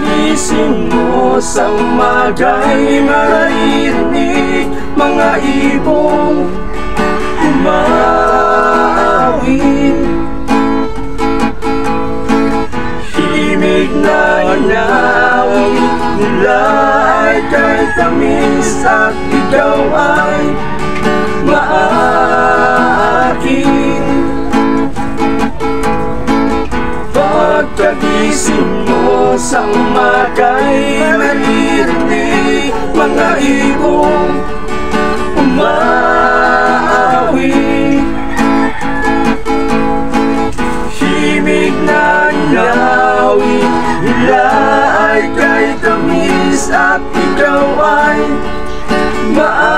Pagkagising mo sa umaga'y maririnig mga ibong umaawit. Himig na inawit mula ay kay tamis at ikaw ay maakin. Pagkagising mo sa umaga'y maririnig mga ibong umaawit. Himig na inawit nila ay kay tamis at ikaw ay maakin.